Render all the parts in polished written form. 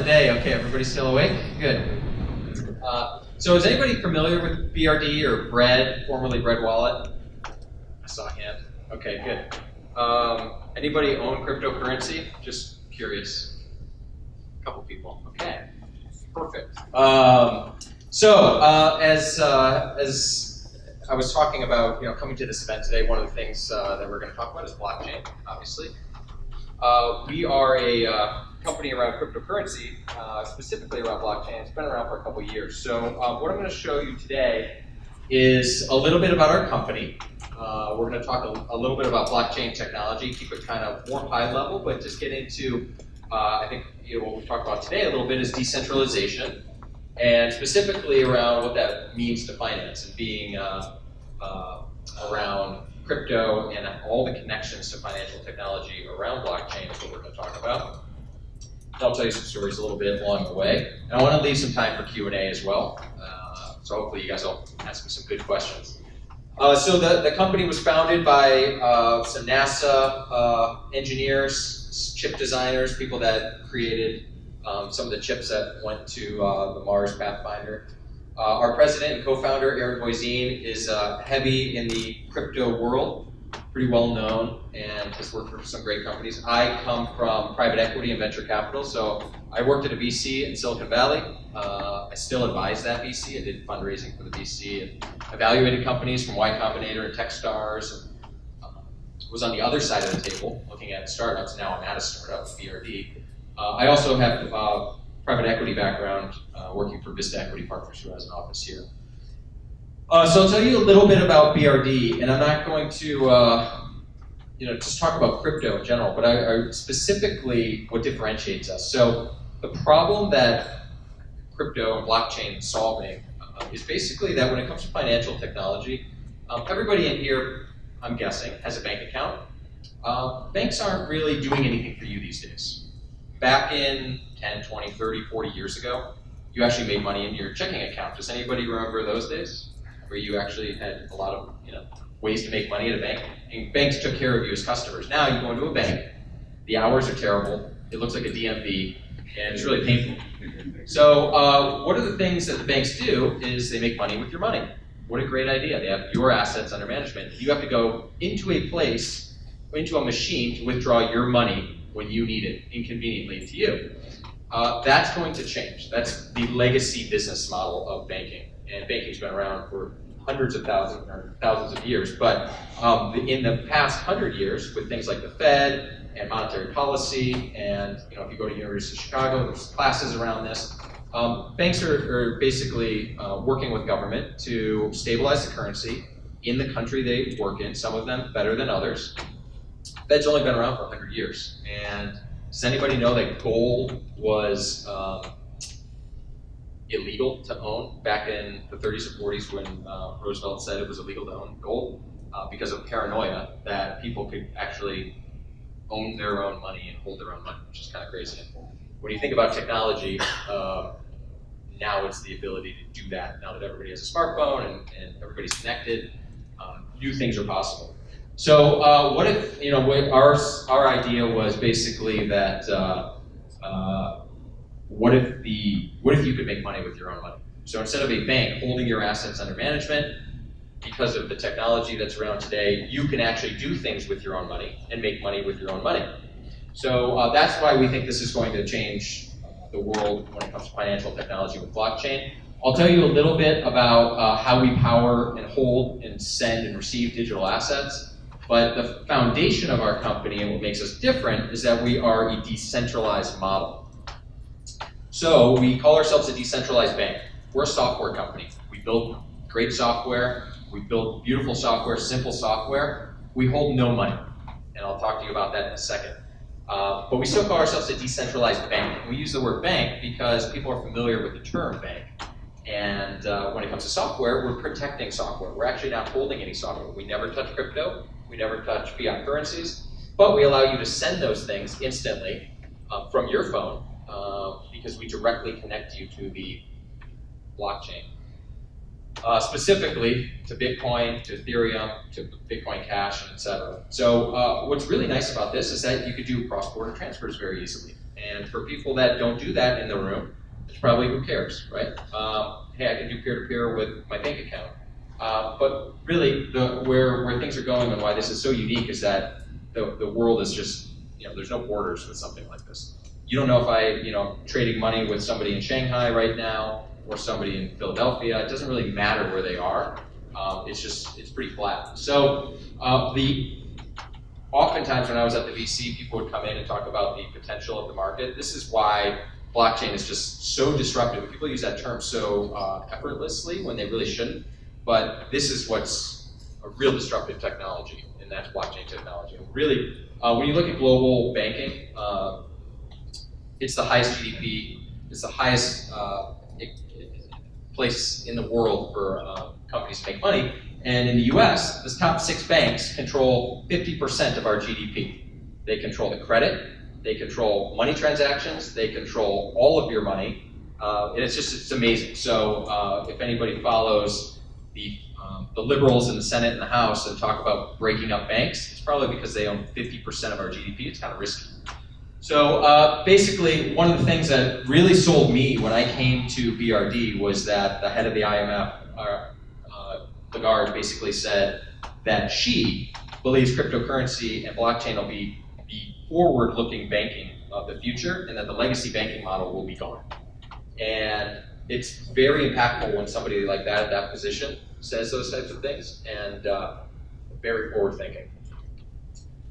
Today, okay, everybody still awake? Good. So is anybody familiar with BRD or Bread, formerly Bread Wallet? I saw a hand. Okay, good. Anybody own cryptocurrency? Just curious. A couple people. Okay, perfect. As I was talking about, coming to this event today, one of the things that we're going to talk about is blockchain, obviously. We are a company around cryptocurrency, specifically around blockchain. It's been around for a couple of years. So what I'm going to show you today is a little bit about our company. We're going to talk a little bit about blockchain technology, keep it kind of more high level, but just get into, I think, what we've talked about today a little bit is decentralization, and specifically around what that means to finance and being around crypto and all the connections to financial technology around blockchain is what we're going to talk about. I'll tell you some stories a little bit along the way. And I want to leave some time for Q&A as well. So hopefully you guys will ask me some good questions. So the company was founded by some NASA engineers, chip designers, people that created some of the chips that went to the Mars Pathfinder. Our president and co-founder, Aaron Boisine, is heavy in the crypto world, pretty well known, and has worked for some great companies. I come from private equity and venture capital, so I worked at a VC in Silicon Valley. I still advise that VC. I did fundraising for the VC and evaluated companies from Y Combinator and Techstars, and was on the other side of the table looking at startups. Now I'm at a startup, BRD. I also have private equity background, working for Vista Equity Partners, who has an office here. So I'll tell you a little bit about BRD, and I'm not going to just talk about crypto in general, but I specifically what differentiates us. So the problem that crypto and blockchain is solving is basically that when it comes to financial technology, everybody in here, I'm guessing, has a bank account. Banks aren't really doing anything for you these days. Back in 10, 20, 30, 40 years ago, you actually made money in your checking account. Does anybody remember those days? Where you actually had a lot of ways to make money at a bank, and banks took care of you as customers. Now you go into a bank, the hours are terrible, it looks like a DMV, and it's really painful. So one of the things that the banks do is they make money with your money. What a great idea. They have your assets under management. You have to go into a place, into a machine to withdraw your money when you need it, inconveniently to you. That's going to change. That's the legacy business model of banking. And banking's been around for hundreds of thousands or thousands of years. But in the past 100 years, with things like the Fed and monetary policy, and if you go to University of Chicago, there's classes around this. Banks are basically working with government to stabilize the currency in the country they work in, some of them better than others. Fed's only been around for 100 years. And does anybody know that gold was illegal to own back in the 30s or 40s when Roosevelt said it was illegal to own gold because of paranoia that people could actually own their own money and hold their own money, which is kind of crazy. When you think about technology, now it's the ability to do that. Now that everybody has a smartphone and everybody's connected, new things are possible. So what if, our idea was basically that what if you could make money with your own money? So instead of a bank holding your assets under management, because of the technology that's around today, you can actually do things with your own money and make money with your own money. So that's why we think this is going to change the world when it comes to financial technology with blockchain. I'll tell you a little bit about how we power and hold and send and receive digital assets. But the foundation of our company and what makes us different is that we are a decentralized model. So we call ourselves a decentralized bank. We're a software company. We build great software. We build beautiful software, simple software. We hold no money. And I'll talk to you about that in a second. But we still call ourselves a decentralized bank. And we use the word bank because people are familiar with the term bank. And when it comes to software, we're protecting software. We're actually not holding any software. We never touch crypto. We never touch fiat currencies. But we allow you to send those things instantly from your phone because we directly connect you to the blockchain. Specifically to Bitcoin, to Ethereum, to Bitcoin Cash, and et cetera. So what's really nice about this is that you could do cross-border transfers very easily. And for people that don't do that in the room, it's probably who cares, right? Hey, I can do peer-to-peer with my bank account. But really, where things are going and why this is so unique is that the world is just, there's no borders with something like this. You don't know if I'm trading money with somebody in Shanghai right now or somebody in Philadelphia. It doesn't really matter where they are. It's pretty flat. So oftentimes when I was at the VC, people would come in and talk about the potential of the market. This is why blockchain is just so disruptive. People use that term so effortlessly when they really shouldn't. But this is what's a real disruptive technology, and that's blockchain technology. And really, when you look at global banking, it's the highest GDP, it's the highest place in the world for companies to make money. And in the US, the top 6 banks control 50% of our GDP. They control the credit, they control money transactions, they control all of your money, and it's amazing. So if anybody follows the liberals in the Senate and the House and talk about breaking up banks, it's probably because they own 50% of our GDP. It's kind of risky. So basically, one of the things that really sold me when I came to BRD was that the head of the IMF, Lagarde, basically said that she believes cryptocurrency and blockchain will be the forward-looking banking of the future, and that the legacy banking model will be gone. And it's very impactful when somebody like that at that position says those types of things, and very forward-thinking.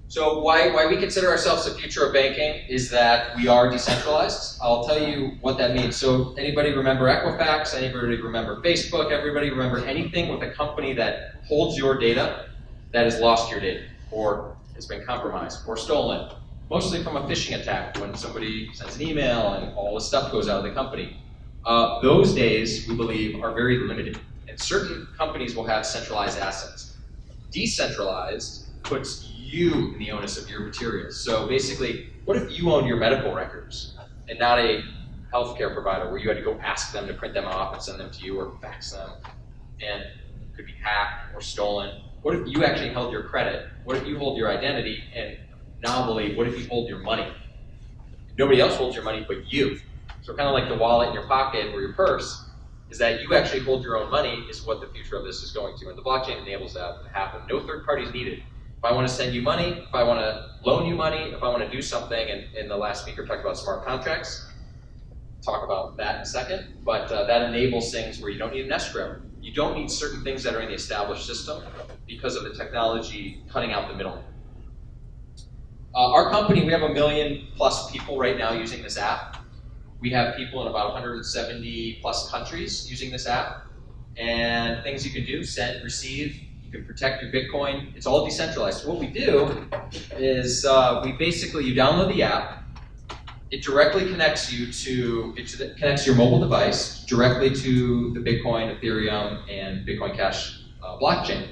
So why we consider ourselves the future of banking is that we are decentralized. I'll tell you what that means. So anybody remember Equifax? Anybody remember Facebook? Everybody remember anything with a company that holds your data that has lost your data or has been compromised or stolen? Mostly from a phishing attack when somebody sends an email and all the stuff goes out of the company. Those days, we believe, are very limited. And certain companies will have centralized assets. Decentralized puts you in the onus of your materials. So basically, what if you owned your medical records and not a healthcare provider where you had to go ask them to print them off and send them to you or fax them, and it could be hacked or stolen? What if you actually held your credit? What if you hold your identity? And novelly, what if you hold your money? Nobody else holds your money but you. So kind of like the wallet in your pocket or your purse, is that you actually hold your own money is what the future of this is going to. And the blockchain enables that to happen. No third parties needed. If I want to send you money, if I want to loan you money, if I want to do something, and the last speaker talked about smart contracts, talk about that in a second, but that enables things where you don't need an escrow. You don't need certain things that are in the established system because of the technology cutting out the middleman. Our company, we have 1 million plus people right now using this app. We have people in about 170 plus countries using this app. And things you can do, send, receive, you can protect your Bitcoin. It's all decentralized. So what we do is you download the app. It directly connects connects your mobile device directly to the Bitcoin, Ethereum, and Bitcoin Cash blockchain.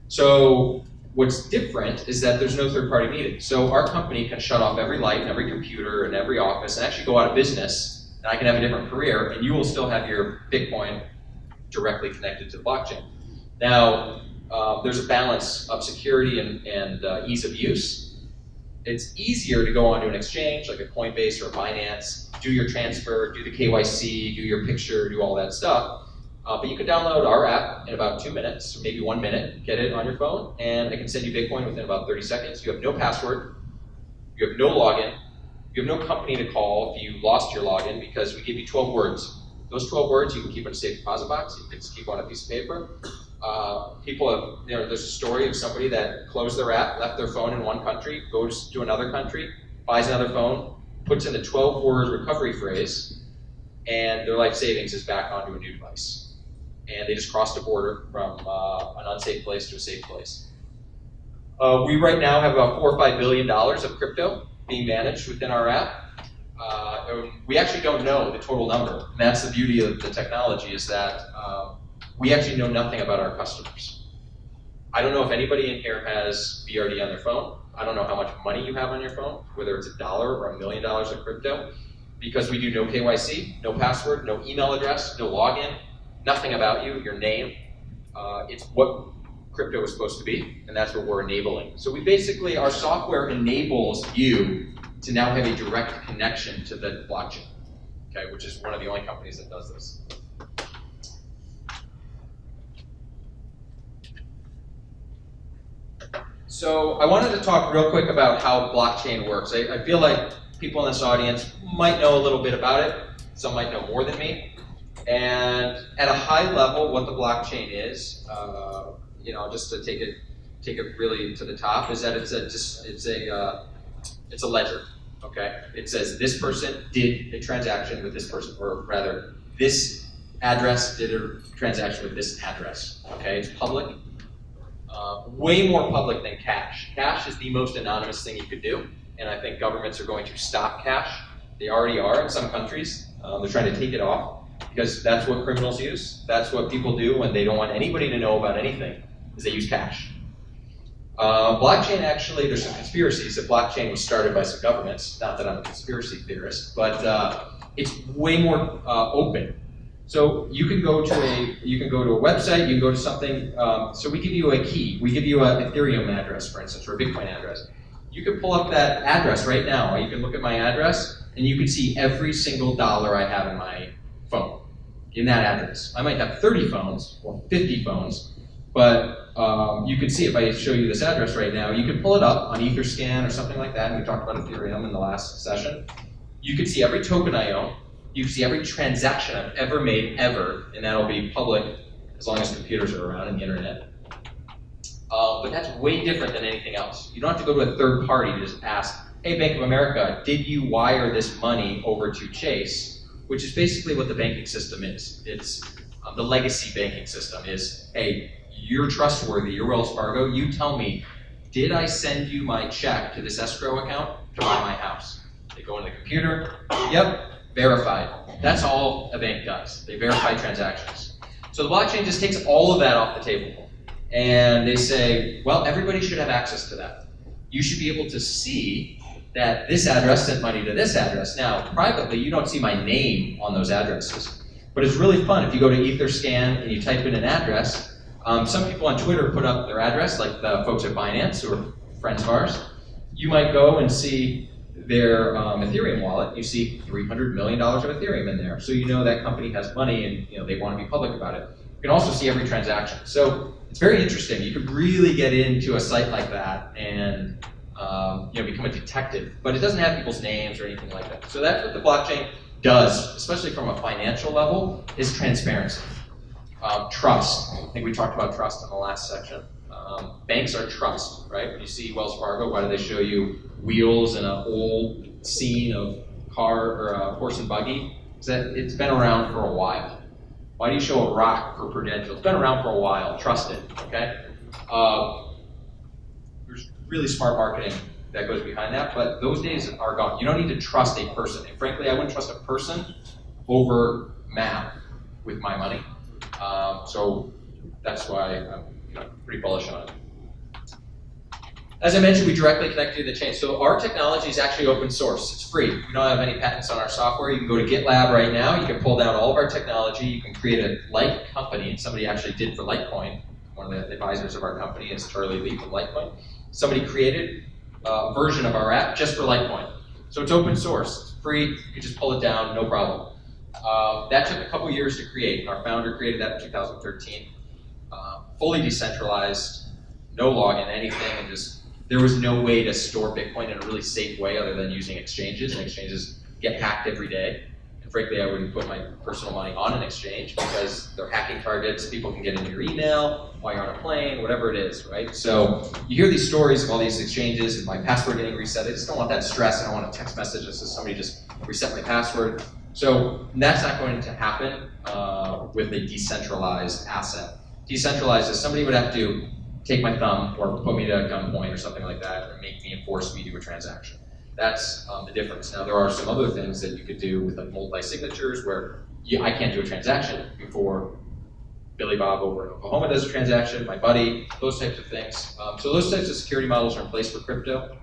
So what's different is that there's no third party needed. So our company can shut off every light in every computer and every office and actually go out of business, and I can have a different career, and you will still have your Bitcoin directly connected to the blockchain. Now, there's a balance of security and ease of use. It's easier to go onto an exchange like a Coinbase or a Binance, do your transfer, do the KYC, do your picture, do all that stuff. But you can download our app in about 2 minutes, maybe 1 minute, get it on your phone, and I can send you Bitcoin within about 30 seconds. You have no password, you have no login, you have no company to call if you lost your login, because we give you 12 words. Those 12 words you can keep in a safe deposit box, you can just keep on a piece of paper. There's a story of somebody that closed their app, left their phone in one country, goes to another country, buys another phone, puts in the 12-word recovery phrase, and their life savings is back onto a new device. And they just crossed a border from an unsafe place to a safe place. We right now have about $4 or $5 billion of crypto being managed within our app. We actually don't know the total number, and that's the beauty of the technology, is that we actually know nothing about our customers. I don't know if anybody in here has BRD on their phone. I don't know how much money you have on your phone, whether it's $1 or $1 million of crypto, because we do no KYC, no password, no email address, no login, nothing about you, your name. It's what crypto is supposed to be, and that's what we're enabling. So we basically, our software enables you to now have a direct connection to the blockchain, okay, which is one of the only companies that does this. So I wanted to talk real quick about how blockchain works. I feel like people in this audience might know a little bit about it. Some might know more than me. And at a high level, what the blockchain is, just to take it really to the top, is that it's a ledger. Okay, it says this person did a transaction with this person, or rather, this address did a transaction with this address. Okay, it's public. Way more public than cash. Cash is the most anonymous thing you could do, and I think governments are going to stop cash. They already are in some countries. They're trying to take it off because that's what criminals use. That's what people do when they don't want anybody to know about anything, is they use cash. Blockchain, actually, there's some conspiracies that blockchain was started by some governments. Not that I'm a conspiracy theorist, but it's way more open. So you can go to a website, you can go to something, so we give you a key. We give you an Ethereum address, for instance, or a Bitcoin address. You can pull up that address right now. You can look at my address, and you can see every single dollar I have in my phone in that address. I might have 30 phones or 50 phones, but you can see if I show you this address right now, you can pull it up on Etherscan or something like that, and we talked about Ethereum in the last session. You can see every token I own. You can see every transaction I've ever made, ever, and that'll be public as long as computers are around and the internet. But that's way different than anything else. You don't have to go to a third party to just ask, hey, Bank of America, did you wire this money over to Chase? Which is basically what the banking system is. It's the legacy banking system is, hey, you're trustworthy, you're Wells Fargo, you tell me, did I send you my check to this escrow account to buy my house? They go into the computer, yep, verified. That's all a bank does. They verify transactions. So the blockchain just takes all of that off the table. And they say, well, everybody should have access to that. You should be able to see that this address sent money to this address. Now, privately, you don't see my name on those addresses. But it's really fun. If you go to Etherscan and you type in an address, some people on Twitter put up their address, like the folks at Binance, who are friends of ours. You might go and see their Ethereum wallet. You see $300 million of Ethereum in there. So you know that company has money and they want to be public about it. You can also see every transaction. So it's very interesting. You could really get into a site like that and become a detective. But it doesn't have people's names or anything like that. So that's what the blockchain does, especially from a financial level, is transparency. Trust. I think we talked about trust in the last section. Banks are trust, right? When you see Wells Fargo, why do they show you wheels and an old scene of car or a horse and buggy? It's that it's been around for a while. Why do you show a rock for Prudential? It's been around for a while. Trust it, okay? There's really smart marketing that goes behind that, but those days are gone. You don't need to trust a person. And frankly, I wouldn't trust a person over math with my money. So that's why I'm pretty bullish on it. As I mentioned, we directly connect to the chain. So our technology is actually open source. It's free. We don't have any patents on our software. You can go to GitLab right now. You can pull down all of our technology. You can create a like company. And somebody actually did for Litecoin. One of the advisors of our company is Charlie Lee from Litecoin. Somebody created a version of our app just for Litecoin. So it's open source. It's free. You can just pull it down, no problem. That took a couple years to create. Our founder created that in 2013. Fully decentralized, no login, anything, and just there was no way to store Bitcoin in a really safe way other than using exchanges, and exchanges get hacked every day. And frankly, I wouldn't put my personal money on an exchange because they're hacking targets. People can get into your email while you're on a plane, whatever it is, right? So you hear these stories of all these exchanges and my password getting reset. I just don't want that stress. I don't want a text message that says somebody just reset my password. So that's not going to happen with a decentralized asset. Decentralized is somebody would have to take my thumb or put me to gunpoint or something like that or make me and force me to do a transaction. That's the difference. Now there are some other things that you could do with like multi-signatures where I can't do a transaction before Billy Bob over in Oklahoma does a transaction, my buddy, those types of things. So those types of security models are in place for crypto,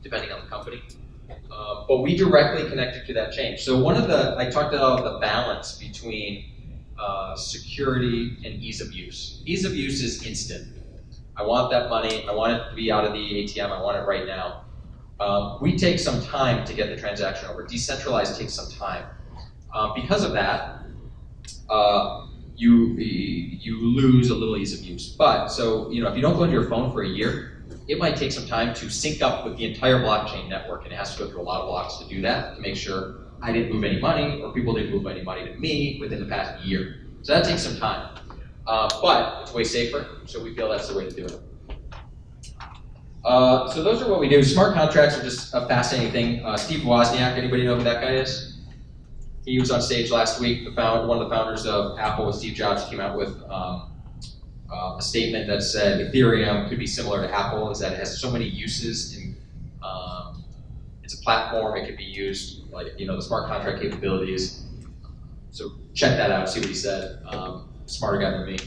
depending on the company. But we directly connected to that chain. So I talked about the balance between security and ease of use. Ease of use is instant. I want that money. I want it to be out of the ATM. I want it right now. We take some time to get the transaction over. Decentralized takes some time. Because of that, you lose a little ease of use. But, so, if you don't go into your phone for a year, it might take some time to sync up with the entire blockchain network, and it has to go through a lot of blocks to do that, to make sure I didn't move any money, or people didn't move any money to me within the past year. So that takes some time. But it's way safer, so we feel that's the way to do it. So those are what we do. Smart contracts are just a fascinating thing. Steve Wozniak, anybody know who that guy is? He was on stage last week. One of the founders of Apple, with Steve Jobs, came out with a statement that said Ethereum could be similar to Apple, is that it has so many uses. It's a platform. It could be used, like, the smart contract capabilities. So check that out, see what he said. Smarter guy than me.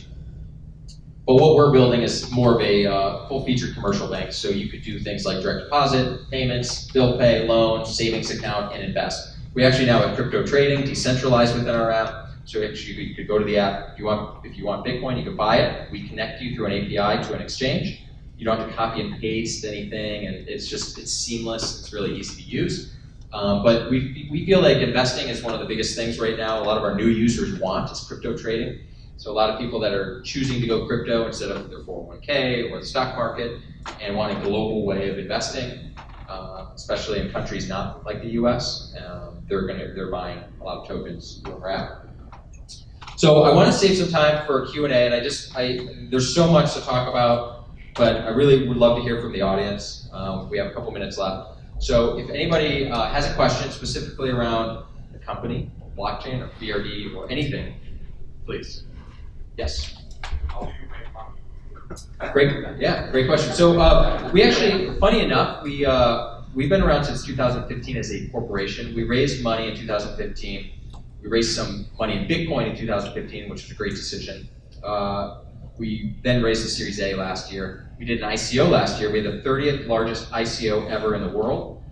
But what we're building is more of a full-featured commercial bank. So you could do things like direct deposit, payments, bill pay, loan, savings account, and invest. We actually now have crypto trading decentralized within our app. So actually, you could go to the app. If you want Bitcoin, you can buy it. We connect you through an API to an exchange. You don't have to copy and paste anything, and it's seamless. It's really easy to use. But we feel like investing is one of the biggest things right now. A lot of our new users want is crypto trading. So a lot of people that are choosing to go crypto instead of their 401k or the stock market, and want a global way of investing, especially in countries not like the U.S. They're buying a lot of tokens through our app. So I want to save some time for Q&A, and there's so much to talk about, but I really would love to hear from the audience. We have a couple minutes left. So if anybody has a question specifically around the company, blockchain, or BRD, or anything, please. Yes? How do you make money? Great question. So we actually, funny enough, we've been around since 2015 as a corporation. We raised money in 2015. We raised some money in Bitcoin in 2015, which was a great decision. We then raised a Series A last year. We did an ICO last year. We had the 30th largest ICO ever in the world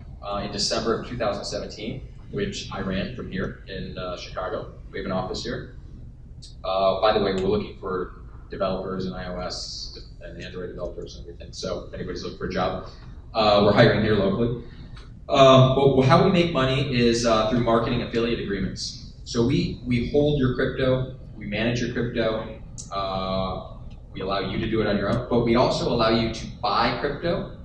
in December of 2017, which I ran from here in Chicago. We have an office here. By the way, we're looking for developers and iOS and Android developers and everything. So if anybody's looking for a job, we're hiring here locally. But how we make money is through marketing affiliate agreements. So we hold your crypto, we manage your crypto, we allow you to do it on your own, but we also allow you to buy crypto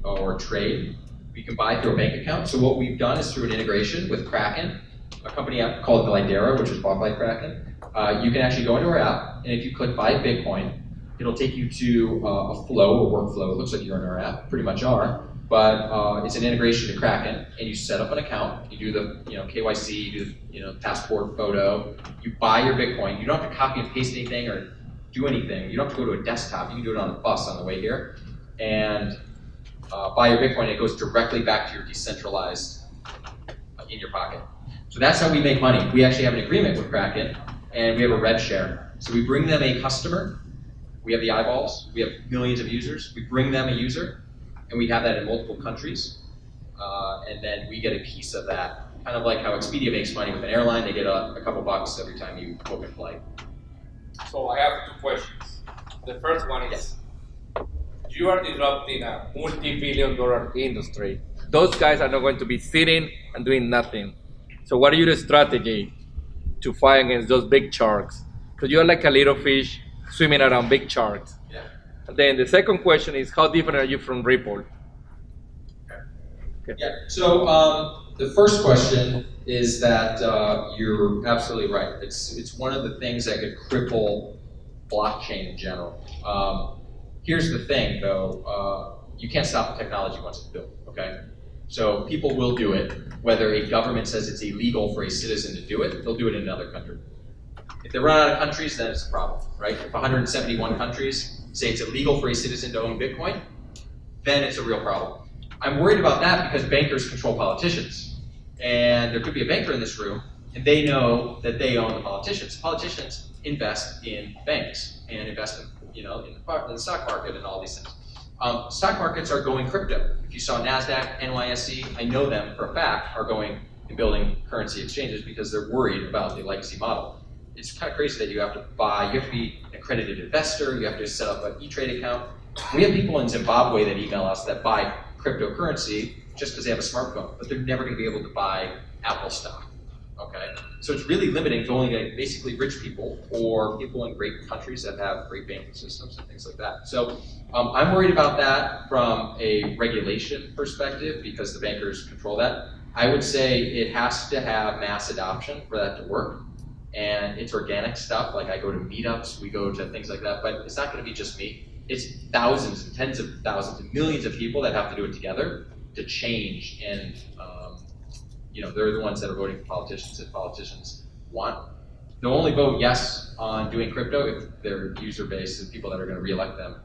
or trade. You can buy through a bank account. So what we've done is through an integration with Kraken, a company called Glidera, which was bought by Kraken. You can actually go into our app, and if you click buy Bitcoin, it'll take you to a flow, a workflow. It looks like you're in our app, pretty much are, but it's an integration to Kraken, and you set up an account. You do the KYC, you do the passport photo. You buy your Bitcoin. You don't have to copy and paste anything or do anything. You don't have to go to a desktop. You can do it on a bus on the way here, and buy your Bitcoin. It goes directly back to your decentralized in your pocket. So that's how we make money. We actually have an agreement with Kraken, and we have a rev share. So we bring them a customer. We have the eyeballs. We have millions of users. We bring them a user, and we have that in multiple countries. And then we get a piece of that. Kind of like how Expedia makes money with an airline. They get a couple bucks every time you book a flight. So I have two questions. The first one is, you are disrupting a multi-billion-dollar industry. Those guys are not going to be sitting and doing nothing. So what are your strategy to fight against those big sharks? Because you're like a little fish swimming around big sharks. Yeah. And then the second question is, how different are you from Ripple? Okay. Yeah. So the first question is that you're absolutely right. It's one of the things that could cripple blockchain in general. Here's the thing, though. You can't stop the technology once it's built. Okay. So people will do it. Whether a government says it's illegal for a citizen to do it, they'll do it in another country. If they run out of countries, then it's a problem, right? If 171 countries say it's illegal for a citizen to own Bitcoin, then it's a real problem. I'm worried about that because bankers control politicians. And there could be a banker in this room, and they know that they own the politicians. Politicians invest in banks and invest in the stock market and all these things. Stock markets are going crypto. If you saw NASDAQ, NYSE, I know them for a fact, are going and building currency exchanges because they're worried about the legacy model. It's kind of crazy that you have to be an accredited investor, you have to set up an E-Trade account. We have people in Zimbabwe that email us that buy cryptocurrency just because they have a smartphone, but they're never going to be able to buy Apple stock. Okay, so it's really limiting to only like basically rich people or people in great countries that have great banking systems and things like that. So I'm worried about that from a regulation perspective because the bankers control that. I would say it has to have mass adoption for that to work. And it's organic stuff, like I go to meetups, we go to things like that, but it's not going to be just me. It's thousands and tens of thousands and millions of people that have to do it together to change. And they're the ones that are voting for politicians that politicians want. They'll only vote yes on doing crypto if their user base, the people that are going to reelect them,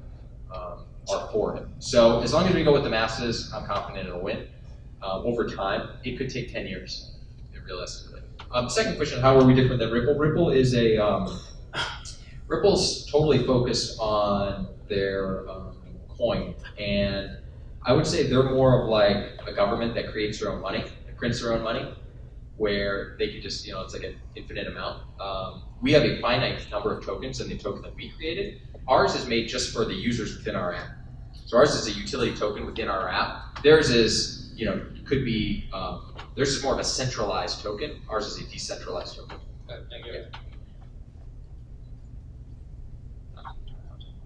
are for it. So as long as we go with the masses, I'm confident it'll win. Over time, it could take 10 years, realistically. Second question, how are we different than Ripple? Ripple is Ripple's totally focused on their coin, and I would say they're more of like a government that creates their own money, that prints their own money, where they could just, it's like an infinite amount. We have a finite number of tokens in the token that we created. Ours is made just for the users within our app. So ours is a utility token within our app. Theirs is, could be, theirs is more of a centralized token. Ours is a decentralized token. Thank you. Yeah.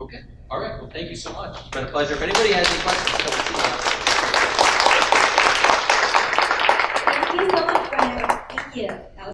Okay. All right. Well, thank you so much. It's been a pleasure. If anybody has any questions, Thank you so much, Brent. Thank you.